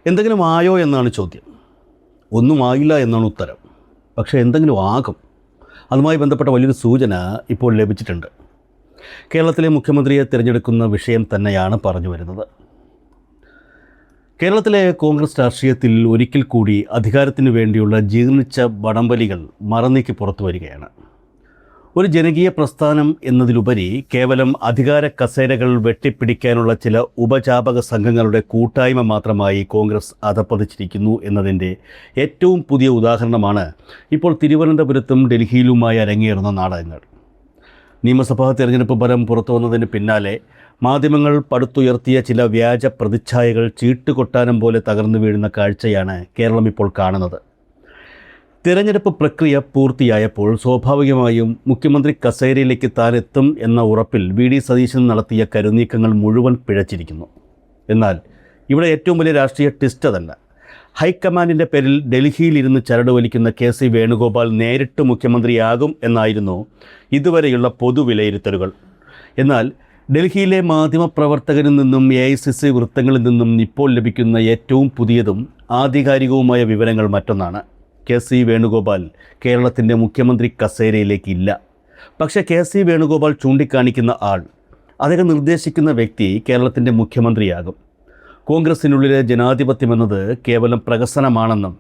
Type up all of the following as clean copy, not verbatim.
എന്തെങ്കിലും ആയോ എന്നാണ് ചോദ്യം. ഒന്നും ആയില്ല എന്നാണ് ഉത്തരം. പക്ഷേ എന്തെങ്കിലും ആകും. അതുമായി ബന്ധപ്പെട്ട വലിയൊരു സൂചന ഇപ്പോൾ ലഭിച്ചിട്ടുണ്ട്. കേരളത്തിലെ മുഖ്യമന്ത്രിയെ തിരഞ്ഞെടുക്കുന്ന വിഷയം തന്നെയാണ് പറഞ്ഞു വരുന്നത്. കേരളത്തിലെ കോൺഗ്രസ് രാഷ്ട്രീയത്തിൽ ഒരിക്കൽ കൂടി അധികാരത്തിനു വേണ്ടിയുള്ള ജീർണിച്ച വടംവലികൾ മറനീക്കി പുറത്തു വരികയാണ്. ഒരു ജനകീയ പ്രസ്ഥാനം എന്നതിലുപരി കേവലം അധികാര കസേരകൾ വെട്ടിപ്പിടിക്കാനുള്ള ചില ഉപജാപക സംഘങ്ങളുടെ കൂട്ടായ്മ മാത്രമായി കോൺഗ്രസ് അധപ്പതിച്ചിരിക്കുന്നു എന്നതിൻ്റെ ഏറ്റവും പുതിയ ഉദാഹരണമാണ് ഇപ്പോൾ തിരുവനന്തപുരത്തും ഡൽഹിയിലുമായി അരങ്ങേറുന്ന നാടകങ്ങൾ. നിയമസഭാ തെരഞ്ഞെടുപ്പ് ഫലം പുറത്തു വന്നതിന് പിന്നാലെ മാധ്യമങ്ങൾ പടുത്തുയർത്തിയ ചില വ്യാജ പ്രതിച്ഛായകൾ ചീട്ടുകൊട്ടാരം പോലെ തകർന്നു വീഴുന്ന കാഴ്ചയാണ് കേരളം ഇപ്പോൾ കാണുന്നത്. തിരഞ്ഞെടുപ്പ് പ്രക്രിയ പൂർത്തിയായപ്പോൾ സ്വാഭാവികമായും മുഖ്യമന്ത്രി കസേരയിലേക്ക് താനെത്തും എന്ന ഉറപ്പിൽ വി.ഡി. സതീശൻ നടത്തിയ കരുനീക്കങ്ങൾ മുഴുവൻ പിഴച്ചിരിക്കുന്നു. എന്നാൽ ഇവിടെ ഏറ്റവും വലിയ രാഷ്ട്രീയ ട്വിസ്റ്റ് അതല്ല. ഹൈക്കമാൻഡിൻ്റെ പേരിൽ ഡൽഹിയിലിരുന്ന് ചരട് വലിക്കുന്ന കെ.സി. വേണുഗോപാൽ നേരിട്ട് മുഖ്യമന്ത്രിയാകും എന്നായിരുന്നു ഇതുവരെയുള്ള പൊതുവിലയിരുത്തലുകൾ. എന്നാൽ ഡൽഹിയിലെ മാധ്യമപ്രവർത്തകരിൽ നിന്നും എ.ഐ.സി.സി. വൃത്തങ്ങളിൽ നിന്നും ഇപ്പോൾ ലഭിക്കുന്ന ഏറ്റവും പുതിയതും ആധികാരികവുമായ വിവരങ്ങൾ മറ്റൊന്നാണ്. കെ.സി. വേണുഗോപാൽ കേരളത്തിൻ്റെ മുഖ്യമന്ത്രി കസേരയിലേക്കില്ല. പക്ഷേ കെ.സി. വേണുഗോപാൽ ചൂണ്ടിക്കാണിക്കുന്ന ആൾ, അദ്ദേഹം നിർദ്ദേശിക്കുന്ന വ്യക്തി കേരളത്തിൻ്റെ മുഖ്യമന്ത്രിയാകും. കോൺഗ്രസിനുള്ളിലെ ജനാധിപത്യമെന്നത് കേവലം പ്രഹസനമാണെന്നും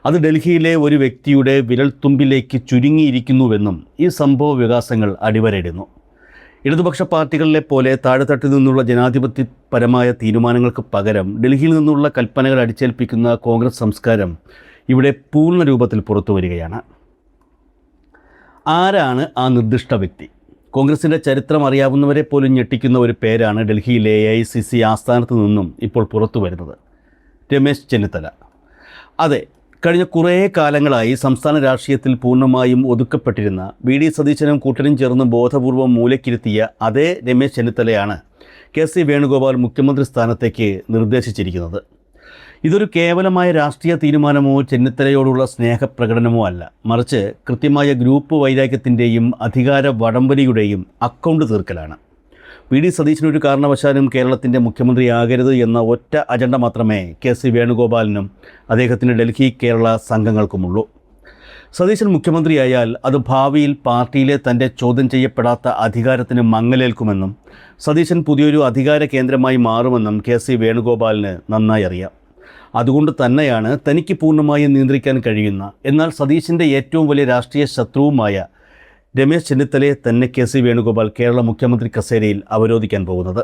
അത് ഡൽഹിയിലെ ഒരു വ്യക്തിയുടെ വിരൽത്തുമ്പിലേക്ക് ചുരുങ്ങിയിരിക്കുന്നുവെന്നും ഈ സംഭവ വികാസങ്ങൾ അടിവരയിടുന്നു. ഇടതുപക്ഷ പാർട്ടികളിലെ പോലെ താഴെത്തട്ടിൽ നിന്നുള്ള ജനാധിപത്യപരമായ തീരുമാനങ്ങൾക്ക് പകരം ഡൽഹിയിൽ നിന്നുള്ള കൽപ്പനകൾ അടിച്ചേൽപ്പിക്കുന്ന കോൺഗ്രസ് സംസ്കാരം ഇവിടെ പൂർണ്ണ രൂപത്തിൽ പുറത്തു വരികയാണ്. ആരാണ് ആ നിർദ്ദിഷ്ട വ്യക്തി? കോൺഗ്രസിൻ്റെ ചരിത്രം അറിയാവുന്നവരെ പോലും ഞെട്ടിക്കുന്ന ഒരു പേരാണ് ഡൽഹിയിലെ എ.ഐ.സി.സി. ആസ്ഥാനത്ത് നിന്നും ഇപ്പോൾ പുറത്തു വരുന്നത്. രമേശ് ചെന്നിത്തല. അതെ, കഴിഞ്ഞ കുറേ കാലങ്ങളായി സംസ്ഥാന രാഷ്ട്രീയത്തിൽ പൂർണ്ണമായും ഒതുക്കപ്പെട്ടിരുന്ന വി.ഡി. സതീശനും കൂട്ടരും ചേർന്ന് ബോധപൂർവം മൂലക്കിരുത്തിയ അതേ രമേശ് ചെന്നിത്തലയാണ് കെ.സി. വേണുഗോപാൽ മുഖ്യമന്ത്രി സ്ഥാനത്തേക്ക് നിർദ്ദേശിച്ചിരിക്കുന്നത്. ഇതൊരു കേവലമായ രാഷ്ട്രീയ തീരുമാനമോ ചെന്നിത്തലയോടുള്ള സ്നേഹപ്രകടനമോ അല്ല, മറിച്ച് കൃത്യമായ ഗ്രൂപ്പ് വൈരാഗ്യത്തിൻ്റെയും അധികാര വടംവലിയുടെയും അക്കൗണ്ട് തീർക്കലാണ്. വി.ഡി. സതീശനൊരു കാരണവശാലും കേരളത്തിൻ്റെ മുഖ്യമന്ത്രിയാകരുത് എന്ന ഒറ്റ അജണ്ട മാത്രമേ കെ.സി. വേണുഗോപാലിനും അദ്ദേഹത്തിൻ്റെ ഡൽഹി കേരള സംഘങ്ങൾക്കുമുള്ളൂ. സതീശൻ മുഖ്യമന്ത്രിയായാൽ അത് ഭാവിയിൽ പാർട്ടിയിലെ തൻ്റെ ചോദ്യം ചെയ്യപ്പെടാത്ത അധികാരത്തിന് മങ്ങലേൽക്കുമെന്നും സതീശൻ പുതിയൊരു അധികാര കേന്ദ്രമായി മാറുമെന്നും കെ.സി. വേണുഗോപാലിന് നന്നായി അറിയാം. അതുകൊണ്ട് തന്നെയാണ് തനിക്ക് പൂർണ്ണമായും നിയന്ത്രിക്കാൻ കഴിയുന്ന, എന്നാൽ സതീശൻ്റെ ഏറ്റവും വലിയ രാഷ്ട്രീയ ശത്രുവുമായ രമേശ് ചെന്നിത്തലയെ തന്നെ കെ.സി. വേണുഗോപാൽ കേരള മുഖ്യമന്ത്രി കസേരയിൽ അവരോധിക്കാൻ പോകുന്നത്.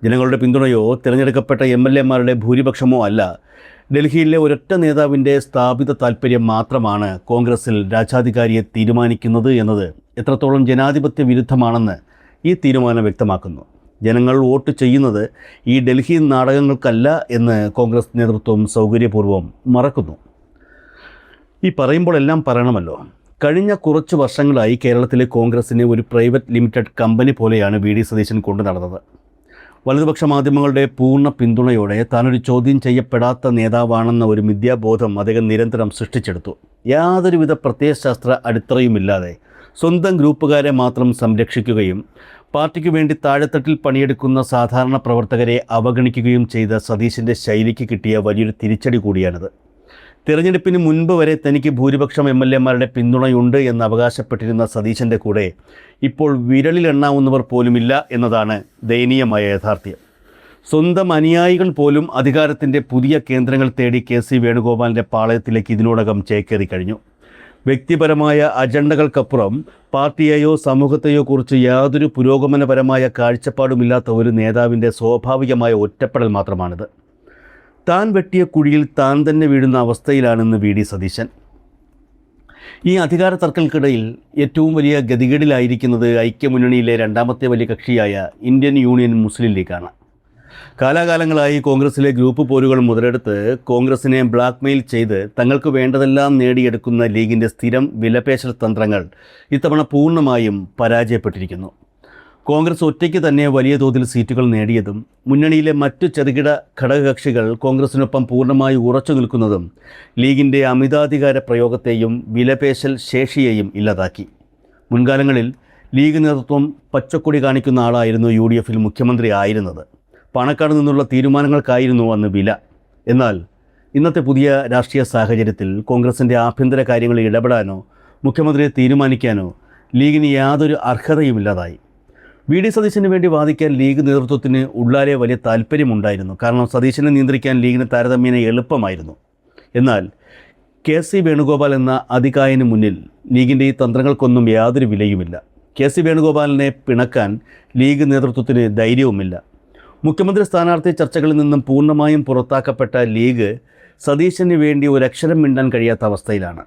ജനങ്ങളുടെ പിന്തുണയോ തിരഞ്ഞെടുക്കപ്പെട്ട എം.എൽ.എമാരുടെ ഭൂരിപക്ഷമോ അല്ല, ഡൽഹിയിലെ ഒരൊറ്റ നേതാവിൻ്റെ സ്ഥാപിത താൽപ്പര്യം മാത്രമാണ് കോൺഗ്രസിൽ രാജാധികാരിയെ തീരുമാനിക്കുന്നത് എന്നത് എത്രത്തോളം ജനാധിപത്യ വിരുദ്ധമാണെന്ന് ഈ തീരുമാനം വ്യക്തമാക്കുന്നു. ജനങ്ങൾ വോട്ട് ചെയ്യുന്നത് ഈ ഡൽഹി നാടകങ്ങൾക്കല്ല എന്ന് കോൺഗ്രസ് നേതൃത്വം സൗകര്യപൂർവ്വം മറക്കുന്നു. ഈ പറയുമ്പോൾ എല്ലാം പറയണമല്ലോ. കഴിഞ്ഞ കുറച്ച് വർഷങ്ങളായി കേരളത്തിലെ കോൺഗ്രസിനെ ഒരു പ്രൈവറ്റ് ലിമിറ്റഡ് കമ്പനി പോലെയാണ് വി.ഡി. സതീശൻ കൊണ്ടു നടന്നത്. വലതുപക്ഷ മാധ്യമങ്ങളുടെ പൂർണ്ണ പിന്തുണയോടെ താനൊരു ചോദ്യം ചെയ്യപ്പെടാത്ത നേതാവാണെന്ന ഒരു മിഥ്യാബോധം അദ്ദേഹം നിരന്തരം സൃഷ്ടിച്ചെടുത്തു. യാതൊരുവിധ പ്രത്യയശാസ്ത്ര അടിത്തറയുമില്ലാതെ സ്വന്തം ഗ്രൂപ്പുകാരെ മാത്രം സംരക്ഷിക്കുകയും പാർട്ടിക്ക് വേണ്ടി താഴെത്തട്ടിൽ പണിയെടുക്കുന്ന സാധാരണ പ്രവർത്തകരെ അവഗണിക്കുകയും ചെയ്ത സതീശൻ്റെ ശൈലിക്ക് കിട്ടിയ വലിയൊരു തിരിച്ചടി കൂടിയാണിത്. തിരഞ്ഞെടുപ്പിന് മുൻപ് വരെ തനിക്ക് ഭൂരിപക്ഷം എം.എൽ.എമാരുടെ പിന്തുണയുണ്ട് എന്ന് അവകാശപ്പെട്ടിരുന്ന സതീശൻ്റെ കൂടെ ഇപ്പോൾ വിരലിലെണ്ണാവുന്നവർ പോലുമില്ല എന്നതാണ് ദയനീയമായ യാഥാർത്ഥ്യം. സ്വന്തം അനുയായികൾ പോലും അധികാരത്തിൻ്റെ പുതിയ കേന്ദ്രങ്ങൾ തേടി കെ.സി. വേണുഗോപാലിൻ്റെ പാളയത്തിലേക്ക് ഇതിനോടകം ചേക്കേറി കഴിഞ്ഞു. വ്യക്തിപരമായ അജണ്ടകൾക്കപ്പുറം പാർട്ടിയെയോ സമൂഹത്തെയോ കുറിച്ച് യാതൊരു പുരോഗമനപരമായ കാഴ്ചപ്പാടുമില്ലാത്ത ഒരു നേതാവിൻ്റെ സ്വാഭാവികമായ ഒറ്റപ്പെടൽ മാത്രമാണിത്. താൻ വെട്ടിയ കുഴിയിൽ താൻ തന്നെ വീഴുന്ന അവസ്ഥയിലാണെന്ന് വി.ഡി. സതീശൻ. ഈ അധികാര തർക്കങ്ങൾക്കിടയിൽ ഏറ്റവും വലിയ ഗതികേടിലായിരിക്കുന്നത് ഐക്യമുന്നണിയിലെ രണ്ടാമത്തെ വലിയ കക്ഷിയായ ഇന്ത്യൻ യൂണിയൻ മുസ്ലിം ലീഗാണ്. കാലാകാലങ്ങളായി കോൺഗ്രസിലെ ഗ്രൂപ്പ് പോരുകൾ മുതലെടുത്ത് കോൺഗ്രസിനെ ബ്ലാക്ക്മെയിൽ ചെയ്ത് തങ്ങൾക്ക് വേണ്ടതെല്ലാം നേടിയെടുക്കുന്ന ലീഗിൻ്റെ സ്ഥിരം വിലപേശൽ തന്ത്രങ്ങൾ ഇത്തവണ പൂർണ്ണമായും പരാജയപ്പെട്ടിരിക്കുന്നു. കോൺഗ്രസ് ഒറ്റയ്ക്ക് തന്നെ വലിയ തോതിൽ സീറ്റുകൾ നേടിയതും മുന്നണിയിലെ മറ്റു ചെറുകിട ഘടകകക്ഷികൾ കോൺഗ്രസിനൊപ്പം പൂർണ്ണമായി ഉറച്ചു നിൽക്കുന്നതും ലീഗിൻ്റെ അമിതാധികാര പ്രയോഗത്തെയും വിലപേശൽ ശേഷിയെയും ഇല്ലാതാക്കി. മുൻകാലങ്ങളിൽ ലീഗ് നേതൃത്വം പച്ചക്കൊടി കാണിക്കുന്ന ആളായിരുന്നു യു.ഡി.എഫിൽ മുഖ്യമന്ത്രി ആയിരുന്നത്. പണക്കാട് നിന്നുള്ള തീരുമാനങ്ങൾക്കായിരുന്നു അന്ന് വില. എന്നാൽ ഇന്നത്തെ പുതിയ രാഷ്ട്രീയ സാഹചര്യത്തിൽ കോൺഗ്രസിൻ്റെ ആഭ്യന്തര കാര്യങ്ങളിൽ ഇടപെടാനോ മുഖ്യമന്ത്രിയെ തീരുമാനിക്കാനോ ലീഗിന് യാതൊരു അർഹതയുമില്ലാതായി. വി ഡി സതീശന് വേണ്ടി വാദിക്കാൻ ലീഗ് നേതൃത്വത്തിന് ഉള്ളാലെ വലിയ താല്പര്യമുണ്ടായിരുന്നു. കാരണം സതീശനെ നിയന്ത്രിക്കാൻ ലീഗിന് താരതമ്യേന എളുപ്പമായിരുന്നു. എന്നാൽ കെ സി വേണുഗോപാൽ എന്ന അതികായന് മുന്നിൽ ലീഗിൻ്റെ ഈ തന്ത്രങ്ങൾക്കൊന്നും യാതൊരു വിലയുമില്ല. കെ സി വേണുഗോപാലിനെ പിണക്കാൻ ലീഗ് നേതൃത്വത്തിന് ധൈര്യവുമില്ല. മുഖ്യമന്ത്രി സ്ഥാനാർത്ഥി ചർച്ചകളിൽ നിന്നും പൂർണ്ണമായും പുറത്താക്കപ്പെട്ട ലീഗ് സതീശന് വേണ്ടി ഒരക്ഷരം മിണ്ടാൻ കഴിയാത്ത അവസ്ഥയിലാണ്.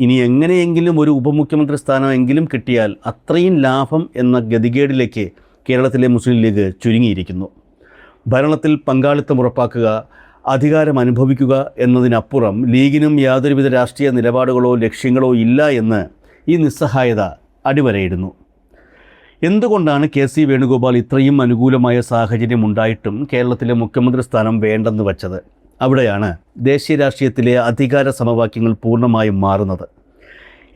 ഇനി എങ്ങനെയെങ്കിലും ഒരു ഉപമുഖ്യമന്ത്രി സ്ഥാനമെങ്കിലും കിട്ടിയാൽ അത്രയും ലാഭം എന്ന ഗതികേടിലേക്ക് കേരളത്തിലെ മുസ്ലിം ലീഗ് ചുരുങ്ങിയിരിക്കുന്നു. ഭരണത്തിൽ പങ്കാളിത്തം ഉറപ്പാക്കുക, അധികാരം അനുഭവിക്കുക എന്നതിനപ്പുറം ലീഗിനും യാതൊരുവിധ രാഷ്ട്രീയ നിലപാടുകളോ ലക്ഷ്യങ്ങളോ ഇല്ല എന്ന് ഈ നിസ്സഹായത അടിവരയിടുന്നു. എന്തുകൊണ്ടാണ് കെ സി വേണുഗോപാൽ ഇത്രയും അനുകൂലമായ സാഹചര്യം ഉണ്ടായിട്ടും കേരളത്തിലെ മുഖ്യമന്ത്രി സ്ഥാനം വേണ്ടെന്ന് വച്ചത്? അവിടെയാണ് ദേശീയ രാഷ്ട്രീയത്തിലെ അധികാര സമവാക്യങ്ങൾ പൂർണ്ണമായും മാറുന്നത്.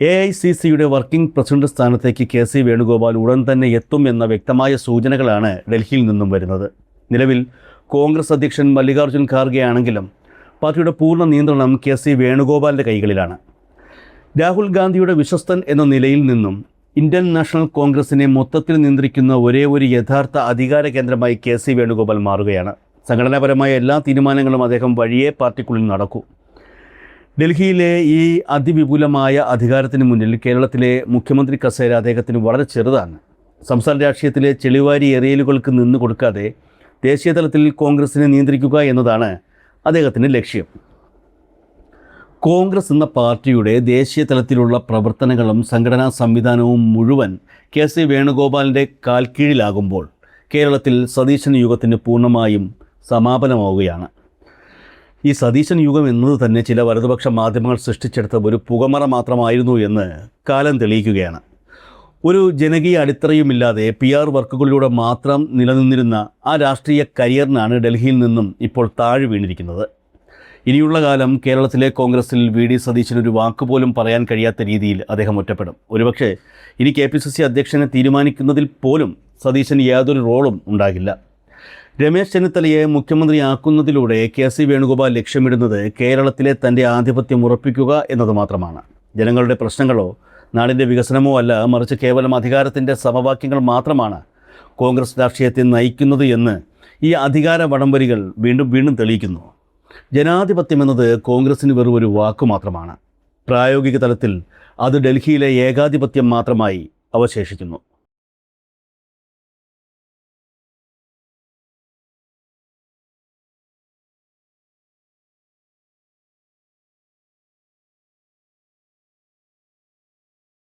AICCയുടെ വർക്കിംഗ് പ്രസിഡന്റ് സ്ഥാനത്തേക്ക് കെ സി വേണുഗോപാൽ ഉടൻ തന്നെ എത്തും എന്ന വ്യക്തമായ സൂചനകളാണ് ഡൽഹിയിൽ നിന്നും വരുന്നത്. നിലവിൽ കോൺഗ്രസ് അധ്യക്ഷൻ മല്ലികാർജ്ജുൻ ഖാർഗെ ആണെങ്കിലും പാർട്ടിയുടെ പൂർണ്ണ നിയന്ത്രണം കെ സി വേണുഗോപാലിൻ്റെ കൈകളിലാണ്. രാഹുൽ ഗാന്ധിയുടെ വിശ്വസ്തൻ എന്ന നിലയിൽ നിന്നും ഇന്ത്യൻ നാഷണൽ കോൺഗ്രസിനെ മൊത്തത്തിൽ നിയന്ത്രിക്കുന്ന ഒരേ ഒരു യഥാർത്ഥ അധികാര കേന്ദ്രമായി കെ സി വേണുഗോപാൽ മാറുകയാണ്. സംഘടനാപരമായ എല്ലാ തീരുമാനങ്ങളും അദ്ദേഹം വഴിയേ പാർട്ടിക്കുള്ളിൽ നടക്കൂ. ഡൽഹിയിലെ ഈ അതിവിപുലമായ അധികാരത്തിന് മുന്നിൽ കേരളത്തിലെ മുഖ്യമന്ത്രി കസേര അദ്ദേഹത്തിന് വളരെ ചെറുതാണ്. സംസ്ഥാന രാഷ്ട്രീയത്തിലെ ചെളിവാരി എറിയലുകൾക്ക് നിന്നു കൊടുക്കാതെ ദേശീയ തലത്തിൽ കോൺഗ്രസിനെ നിയന്ത്രിക്കുക എന്നതാണ് അദ്ദേഹത്തിൻ്റെ ലക്ഷ്യം. കോൺഗ്രസ് എന്ന പാർട്ടിയുടെ ദേശീയ തലത്തിലുള്ള പ്രവർത്തനങ്ങളും സംഘടനാ സംവിധാനവും മുഴുവൻ കെ സി വേണുഗോപാലിൻ്റെ കാൽക്കീഴിലാകുമ്പോൾ കേരളത്തിൽ സതീശൻ യുഗത്തിന് പൂർണ്ണമായും സമാപനമാവുകയാണ്. ഈ സതീശൻ യുഗം എന്നത് തന്നെ ചില വലതുപക്ഷ മാധ്യമങ്ങൾ സൃഷ്ടിച്ചെടുത്ത ഒരു പുകമറ മാത്രമായിരുന്നു എന്ന് കാലം തെളിയിക്കുകയാണ്. ഒരു ജനകീയ അടിത്തറയുമില്ലാതെ PR വർക്കുകളിലൂടെ മാത്രം നിലനിന്നിരുന്ന ആ രാഷ്ട്രീയ കരിയറിനാണ് ഡൽഹിയിൽ നിന്നും ഇപ്പോൾ താഴെ വീണിരിക്കുന്നത്. ഇനിയുള്ള കാലം കേരളത്തിലെ കോൺഗ്രസിൽ വി ഡി സതീശനൊരു വാക്കുപോലും പറയാൻ കഴിയാത്ത രീതിയിൽ അദ്ദേഹം ഒറ്റപ്പെടും. ഒരുപക്ഷെ ഇനി KPCC അധ്യക്ഷനെ തീരുമാനിക്കുന്നതിൽ പോലും സതീശന് യാതൊരു റോളും ഉണ്ടാകില്ല. രമേശ് ചെന്നിത്തലയെ മുഖ്യമന്ത്രിയാക്കുന്നതിലൂടെ കെ സി വേണുഗോപാൽ ലക്ഷ്യമിടുന്നത് കേരളത്തിലെ തൻ്റെ ആധിപത്യം ഉറപ്പിക്കുക എന്നത് മാത്രമാണ്. ജനങ്ങളുടെ പ്രശ്നങ്ങളോ നാടിൻ്റെ വികസനമോ അല്ല, മറിച്ച് കേവലം അധികാരത്തിൻ്റെ സമവാക്യങ്ങൾ മാത്രമാണ് കോൺഗ്രസ് രാഷ്ട്രീയത്തെ നയിക്കുന്നത് എന്ന് ഈ അധികാര വടംവലികൾ വീണ്ടും വീണ്ടും തെളിയിക്കുന്നു. ജനാധിപത്യം എന്നത് കോൺഗ്രസിന് വെറും ഒരു വാക്കു മാത്രമാണ്. പ്രായോഗിക തലത്തിൽ അത് ഡൽഹിയിലെ ഏകാധിപത്യം മാത്രമായി അവശേഷിക്കുന്നു.